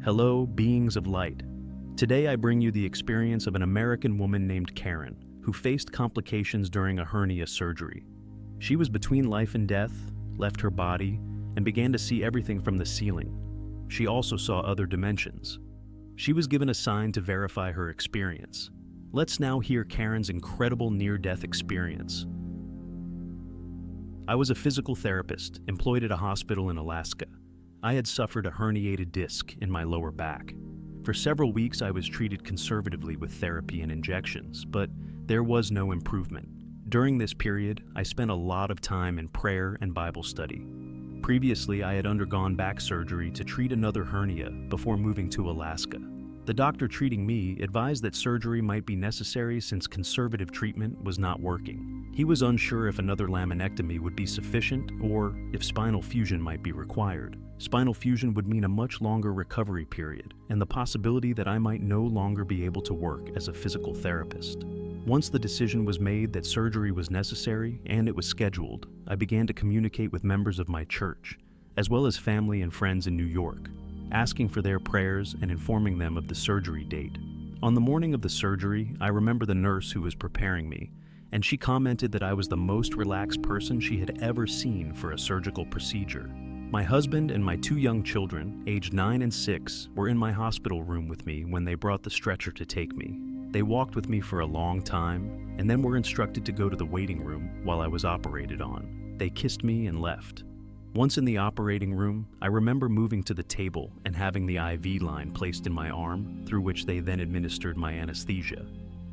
Hello, beings of light. Today I bring you the experience of an American woman named Karen, who faced complications during a hernia surgery. She was between life and death, left her body, and began to see everything from the ceiling. She also saw other dimensions. She was given a sign to verify her experience. Let's now hear Karen's incredible near-death experience. I was a physical therapist employed at a hospital in Alaska. I had suffered a herniated disc in my lower back. For several weeks, I was treated conservatively with therapy and injections, but there was no improvement. During this period, I spent a lot of time in prayer and Bible study. Previously, I had undergone back surgery to treat another hernia before moving to Alaska. The doctor treating me advised that surgery might be necessary since conservative treatment was not working. He was unsure if another laminectomy would be sufficient or if spinal fusion might be required. Spinal fusion would mean a much longer recovery period and the possibility that I might no longer be able to work as a physical therapist. Once the decision was made that surgery was necessary and it was scheduled, I began to communicate with members of my church, as well as family and friends in New York, asking for their prayers and informing them of the surgery date. On the morning of the surgery, I remember the nurse who was preparing me, and she commented that I was the most relaxed person she had ever seen for a surgical procedure. My husband and my 2 young children, aged 9 and 6, were in my hospital room with me when they brought the stretcher to take me. They walked with me for a long time, and then were instructed to go to the waiting room while I was operated on. They kissed me and left. Once in the operating room, I remember moving to the table and having the IV line placed in my arm, through which they then administered my anesthesia.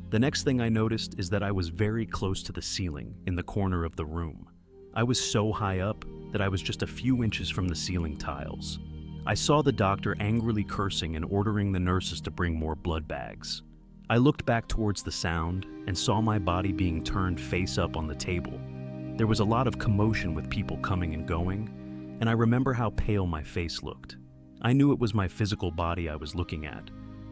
The next thing I noticed is that I was very close to the ceiling in the corner of the room. I was so high up that I was just a few inches from the ceiling tiles. I saw the doctor angrily cursing and ordering the nurses to bring more blood bags. I looked back towards the sound and saw my body being turned face up on the table. There was a lot of commotion with people coming and going, and I remember how pale my face looked. I knew it was my physical body I was looking at,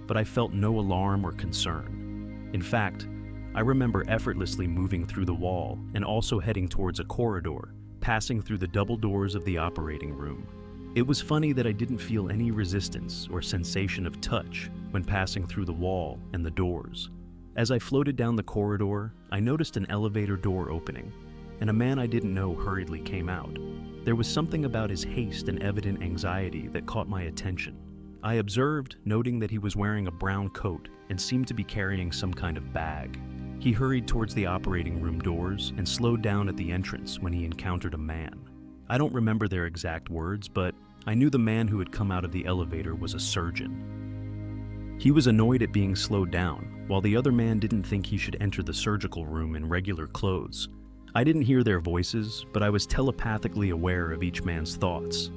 but I felt no alarm or concern. In fact, I remember effortlessly moving through the wall and also heading towards a corridor, passing through the double doors of the operating room. It was funny that I didn't feel any resistance or sensation of touch when passing through the wall and the doors. As I floated down the corridor, I noticed an elevator door opening, and a man I didn't know hurriedly came out. There was something about his haste and evident anxiety that caught my attention. I observed, noting that he was wearing a brown coat and seemed to be carrying some kind of bag. He hurried towards the operating room doors and slowed down at the entrance when he encountered a man. I don't remember their exact words, but I knew the man who had come out of the elevator was a surgeon. He was annoyed at being slowed down, while the other man didn't think he should enter the surgical room in regular clothes. I didn't hear their voices, but I was telepathically aware of each man's thoughts.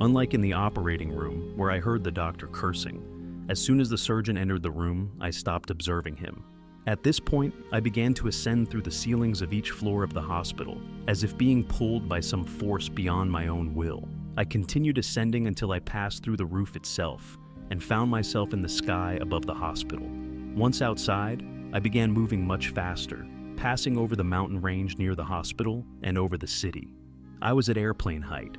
Unlike in the operating room, where I heard the doctor cursing, as soon as the surgeon entered the room, I stopped observing him. At this point, I began to ascend through the ceilings of each floor of the hospital, as if being pulled by some force beyond my own will. I continued ascending until I passed through the roof itself, and found myself in the sky above the hospital. Once outside, I began moving much faster, passing over the mountain range near the hospital and over the city. I was at airplane height.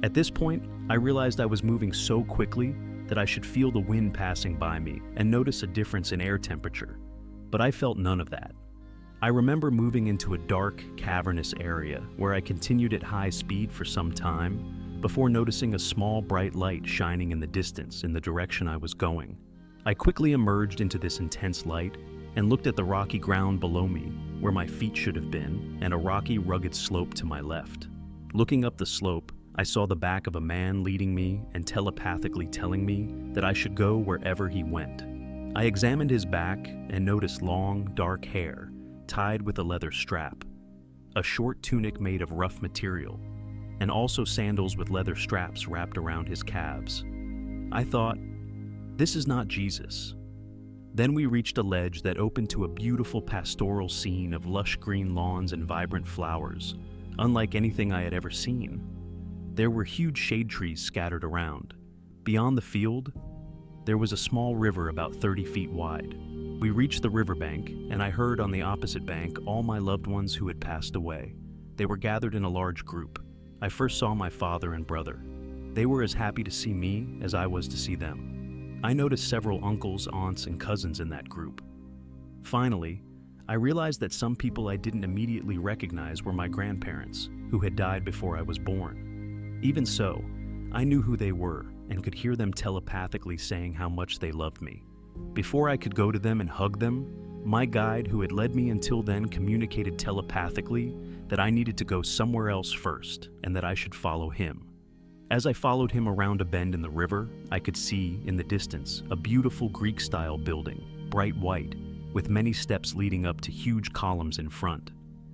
At this point, I realized I was moving so quickly that I should feel the wind passing by me and notice a difference in air temperature. But I felt none of that. I remember moving into a dark, cavernous area where I continued at high speed for some time before noticing a small, bright light shining in the distance in the direction I was going. I quickly emerged into this intense light and looked at the rocky ground below me, where my feet should have been, and a rocky, rugged slope to my left. Looking up the slope, I saw the back of a man leading me and telepathically telling me that I should go wherever he went. I examined his back and noticed long, dark hair tied with a leather strap, a short tunic made of rough material, and also sandals with leather straps wrapped around his calves. I thought, this is not Jesus. Then we reached a ledge that opened to a beautiful pastoral scene of lush green lawns and vibrant flowers, unlike anything I had ever seen. There were huge shade trees scattered around. Beyond the field, there was a small river about 30 feet wide. We reached the riverbank, and I heard on the opposite bank all my loved ones who had passed away. They were gathered in a large group. I first saw my father and brother. They were as happy to see me as I was to see them. I noticed several uncles, aunts, and cousins in that group. Finally, I realized that some people I didn't immediately recognize were my grandparents, who had died before I was born. Even so, I knew who they were and could hear them telepathically saying how much they loved me. Before I could go to them and hug them, my guide who had led me until then communicated telepathically that I needed to go somewhere else first and that I should follow him. As I followed him around a bend in the river, I could see, in the distance, a beautiful Greek-style building, bright white, with many steps leading up to huge columns in front.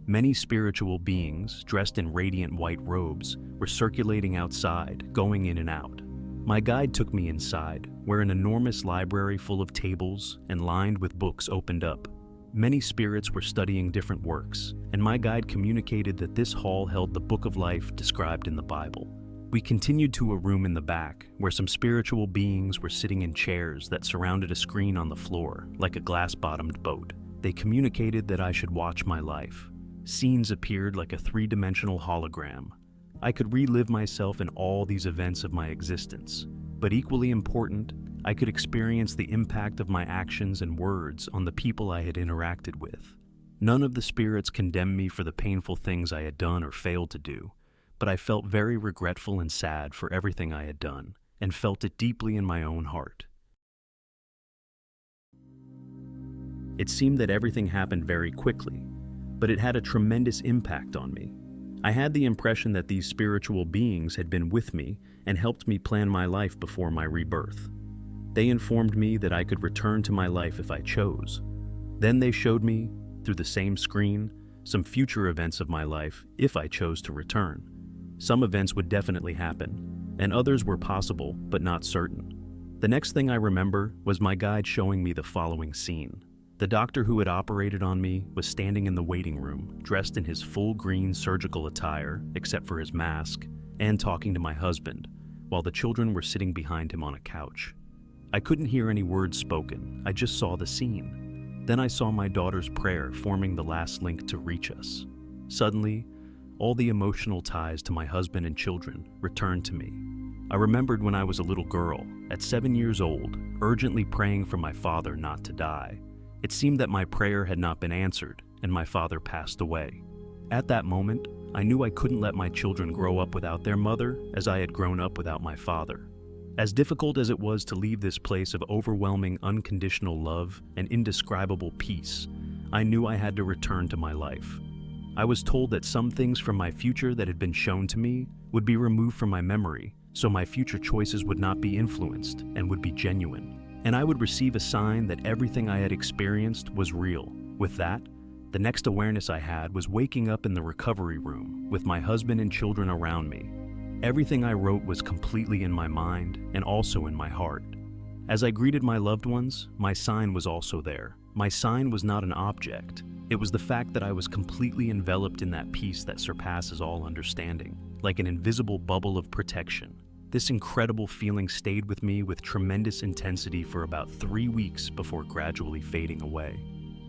Many spiritual beings, dressed in radiant white robes, were circulating outside, going in and out. My guide took me inside, where an enormous library full of tables and lined with books opened up. Many spirits were studying different works, and my guide communicated that this hall held the Book of Life described in the Bible. We continued to a room in the back, where some spiritual beings were sitting in chairs that surrounded a screen on the floor, like a glass-bottomed boat. They communicated that I should watch my life. Scenes appeared like a three-dimensional hologram. I could relive myself in all these events of my existence, but equally important, I could experience the impact of my actions and words on the people I had interacted with. None of the spirits condemned me for the painful things I had done or failed to do, but I felt very regretful and sad for everything I had done, and felt it deeply in my own heart. It seemed that everything happened very quickly, but it had a tremendous impact on me. I had the impression that these spiritual beings had been with me and helped me plan my life before my rebirth. They informed me that I could return to my life if I chose. Then they showed me, through the same screen, some future events of my life if I chose to return. Some events would definitely happen, and others were possible but not certain. The next thing I remember was my guide showing me the following scene. The doctor who had operated on me was standing in the waiting room, dressed in his full green surgical attire, except for his mask, and talking to my husband, while the children were sitting behind him on a couch. I couldn't hear any words spoken, I just saw the scene. Then I saw my daughter's prayer forming the last link to reach us. Suddenly, all the emotional ties to my husband and children returned to me. I remembered when I was a little girl, at 7 years old, urgently praying for my father not to die. It seemed that my prayer had not been answered, and my father passed away. At that moment, I knew I couldn't let my children grow up without their mother, as I had grown up without my father. As difficult as it was to leave this place of overwhelming unconditional love and indescribable peace, I knew I had to return to my life. I was told that some things from my future that had been shown to me would be removed from my memory, so my future choices would not be influenced and would be genuine. And I would receive a sign that everything I had experienced was real. With that, the next awareness I had was waking up in the recovery room with my husband and children around me. Everything I wrote was completely in my mind and also in my heart. As I greeted my loved ones, my sign was also there. My sign was not an object. It was the fact that I was completely enveloped in that peace that surpasses all understanding, like an invisible bubble of protection. This incredible feeling stayed with me with tremendous intensity for about 3 weeks before gradually fading away.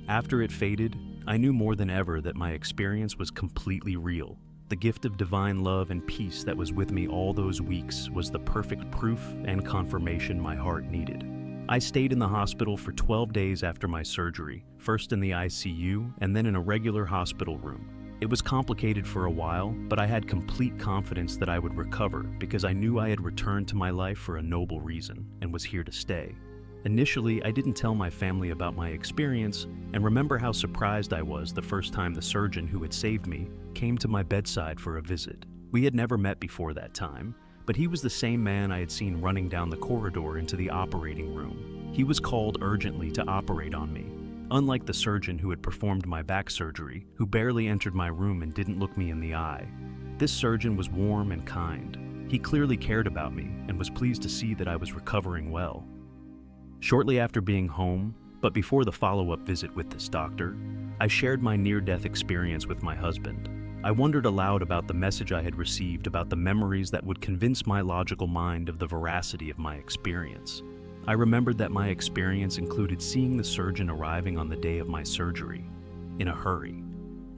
After it faded, I knew more than ever that my experience was completely real. The gift of divine love and peace that was with me all those weeks was the perfect proof and confirmation my heart needed. I stayed in the hospital for 12 days after my surgery, first in the ICU and then in a regular hospital room. It was complicated for a while, but I had complete confidence that I would recover because I knew I had returned to my life for a noble reason and was here to stay. Initially, I didn't tell my family about my experience and remember how surprised I was the first time the surgeon who had saved me came to my bedside for a visit. We had never met before that time, but he was the same man I had seen running down the corridor into the operating room. He was called urgently to operate on me. Unlike the surgeon who had performed my back surgery, who barely entered my room and didn't look me in the eye, this surgeon was warm and kind. He clearly cared about me and was pleased to see that I was recovering well. Shortly after being home, but before the follow-up visit with this doctor, I shared my near-death experience with my husband. I wondered aloud about the message I had received about the memories that would convince my logical mind of the veracity of my experience. I remembered that my experience included seeing the surgeon arriving on the day of my surgery, in a hurry,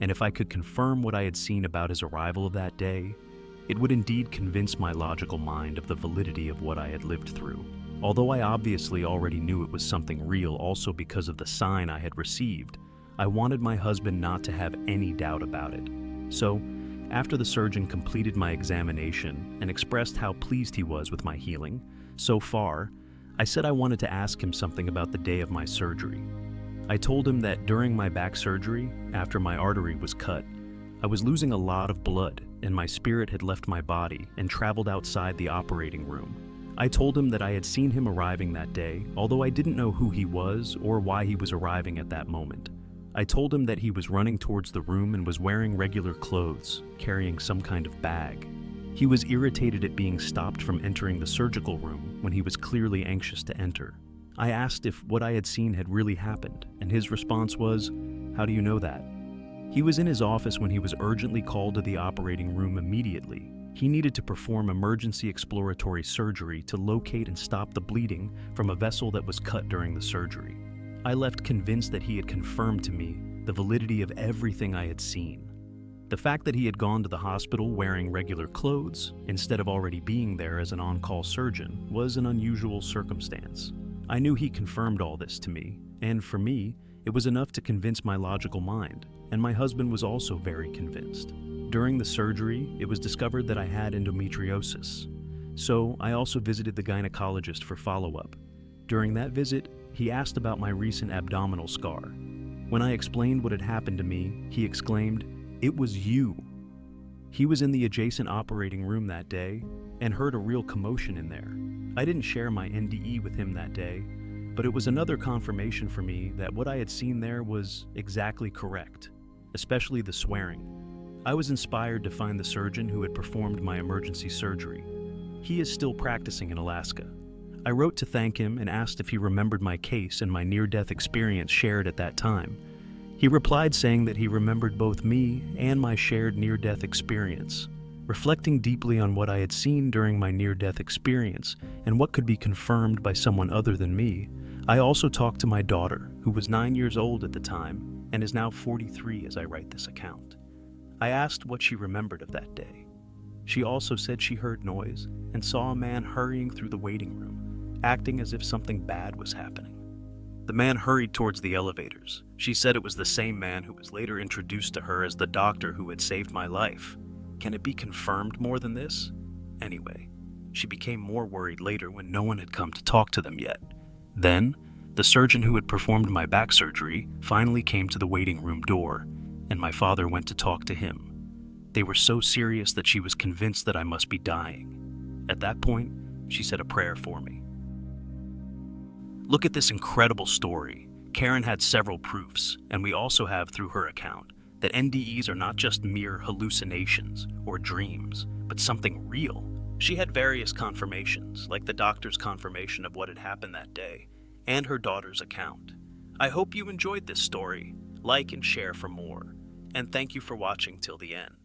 and if I could confirm what I had seen about his arrival of that day, it would indeed convince my logical mind of the validity of what I had lived through. Although I obviously already knew it was something real, also because of the sign I had received, I wanted my husband not to have any doubt about it. So, after the surgeon completed my examination and expressed how pleased he was with my healing so far, I said I wanted to ask him something about the day of my surgery. I told him that during my back surgery, after my artery was cut, I was losing a lot of blood and my spirit had left my body and traveled outside the operating room. I told him that I had seen him arriving that day, although I didn't know who he was or why he was arriving at that moment. I told him that he was running towards the room and was wearing regular clothes, carrying some kind of bag. He was irritated at being stopped from entering the surgical room when he was clearly anxious to enter. I asked if what I had seen had really happened, and his response was, "How do you know that?" He was in his office when he was urgently called to the operating room immediately. He needed to perform emergency exploratory surgery to locate and stop the bleeding from a vessel that was cut during the surgery. I left convinced that he had confirmed to me the validity of everything I had seen. The fact that he had gone to the hospital wearing regular clothes instead of already being there as an on-call surgeon was an unusual circumstance. I knew he confirmed all this to me, and for me, it was enough to convince my logical mind, and my husband was also very convinced. During the surgery, it was discovered that I had endometriosis, so I also visited the gynecologist for follow-up. During that visit, he asked about my recent abdominal scar. When I explained what had happened to me, he exclaimed, "It was you." He was in the adjacent operating room that day and heard a real commotion in there. I didn't share my NDE with him that day, but it was another confirmation for me that what I had seen there was exactly correct, especially the swearing. I was inspired to find the surgeon who had performed my emergency surgery. He is still practicing in Alaska. I wrote to thank him and asked if he remembered my case and my near-death experience shared at that time. He replied saying that he remembered both me and my shared near-death experience. Reflecting deeply on what I had seen during my near-death experience and what could be confirmed by someone other than me, I also talked to my daughter, who was 9 years old at the time and is now 43 as I write this account. I asked what she remembered of that day. She also said she heard noise and saw a man hurrying through the waiting room, acting as if something bad was happening. The man hurried towards the elevators. She said it was the same man who was later introduced to her as the doctor who had saved my life. Can it be confirmed more than this? Anyway, she became more worried later when no one had come to talk to them yet. Then, the surgeon who had performed my back surgery finally came to the waiting room door, and my father went to talk to him. They were so serious that she was convinced that I must be dying. At that point, she said a prayer for me. Look at this incredible story. Karen had several proofs, and we also have through her account, that NDEs are not just mere hallucinations or dreams, but something real. She had various confirmations, like the doctor's confirmation of what had happened that day, and her daughter's account. I hope you enjoyed this story. Like and share for more, and thank you for watching till the end.